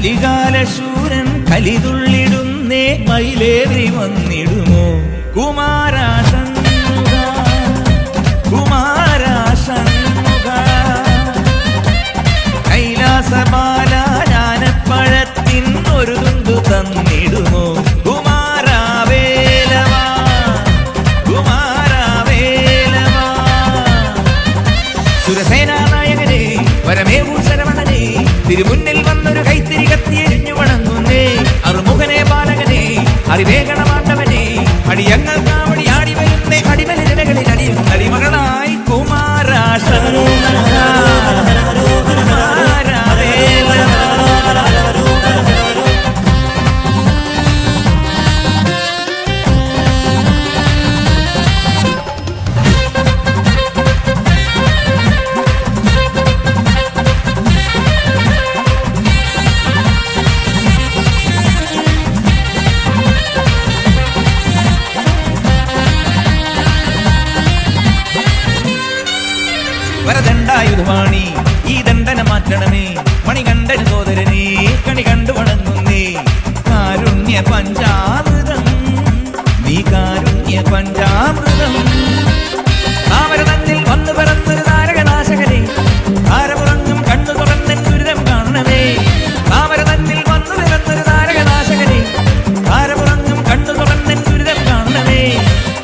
കലികാലശൂരൻ കലിതുള്ളിടുന്നേ മയിലേറി വന്നിടുമോ കുമാരാ ഷൺമുഖ കുമാരാ ഷൺമുഖ കൈലാസബാല ജ്ഞാനപ്പഴത്തിൻ ഒരു തുണ്ടു തന്നിടുമോ കുമാരാ വേലവാ കുമാരാ വേലവാ സുരസേനാ നായകനെ വരമേവൂ ശരവണനെ തിരുമുന്നിൽ വന്നൊരു കൈത്തിരി കത്തിയെരിഞ്ഞു വണങ്ങുന്നേ അറുമുഖനെ ബാലകനെ അറിവേഗണമാണ്ടവനെ അടിയങ്ങൾ കാവടി ആടി വരുന്നേ അടിമലിരകളിൽ അടിയും അടിമകളായി കുമാരാ ഷൺമുഖ കുമാരാ വേലവാ വരദണ്ഡായുധവാണി ഈ ദണ്ഡന മാറ്റണമേ മണികണ്ഠൻ സോദരനെ കണി കണ്ടു വണങ്ങുന്നേ കാരുണ്യ പഞ്ചാമൃതം നീ കാരുണ്യ പഞ്ചാമൃതം താമരതന്നിൽ വന്നു പിറന്നൊരു താരകനാശകനെ താരമുറങ്ങും കണ്ണു തുറന്നൻ ദുരിതം കാണണമേ താമരതന്നിൽ വന്നു പിറന്നൊരു താരകനാശകനെ താരമുറങ്ങും കണ്ണു തുറന്നൻ ദുരിതം കാണണമേ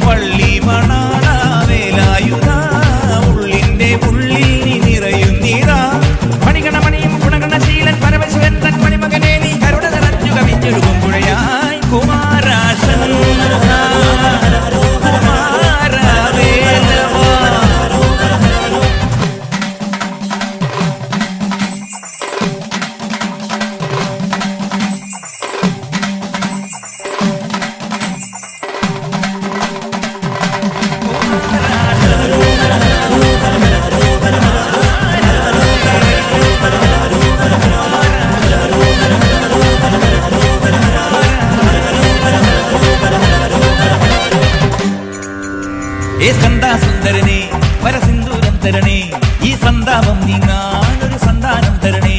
വള്ളി മണാള വേലായുധ ഉള്ളിൽ നിറയുന്നീതാ മണികണമണിയും ഗുണഗണശീലൻ പരമശിവൻ തൻ മണിമകനെ നീ കരുണ നിറഞ്ഞു കവിഞ്ഞൊഴുകും പുഴയായി കുമാരാ ഷൺമുഖ കുമാരാ വേലവാ ഏ സ്കന്ദസുന്ദരനെ വരസിന്ദൂരം തരണേ ഈ സന്താപം നീങ്ങാനൊരു സന്താനം തരണേ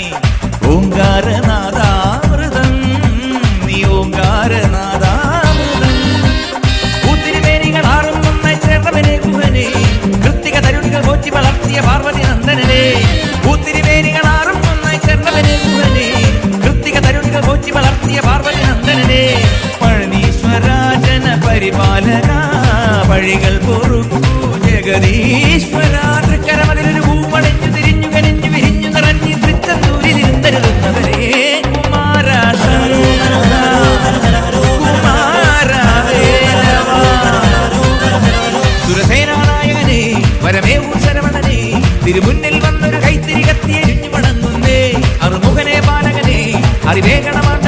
ഓങ്കാരനാദാമൃതം നീ ഓങ്കാരനാദാമൃതം പൂത്തിരിമേനികൾ ആറും ഒന്നായി ചേർന്നവനെ കുഹനെ കൃത്തിക തരുണികൾ പോറ്റി വളർത്തിയ പാർവതി നന്ദനനെ പൂത്തിരിമേനികൾ ആറും ഒന്നായി ചേർന്നവനെ കുഹനെ കൃത്തിക തരുണികൾ പോറ്റി വളർത്തിയ പാർവതി നന്ദനനെ പഴനീശ്വരാജന പരിപാലക വഴികൾ പൊറുക്കൂ ജഗദീശ്വര തൃക്കരമതിലൊരു പൂവണഞ്ഞു തിരിഞ്ഞു കനിഞ്ഞു വിരിഞ്ഞു നിറഞ്ഞു തൃച്ചന്തൂരിലിരുന്നരുന്നവരെ കുമാരാ ഷൺമുഖ കുമാരാ വേലവാ സുരസേനാ നായകനെ വരമേവൂ ശരവണനെ തിരുമുന്നിൽ വന്നൊരു കൈത്തിരി കത്തിയെരിഞ്ഞു വണങ്ങുന്നേ അറുമുഖനെ ബാലകനെ അറിവേഗണമാണ്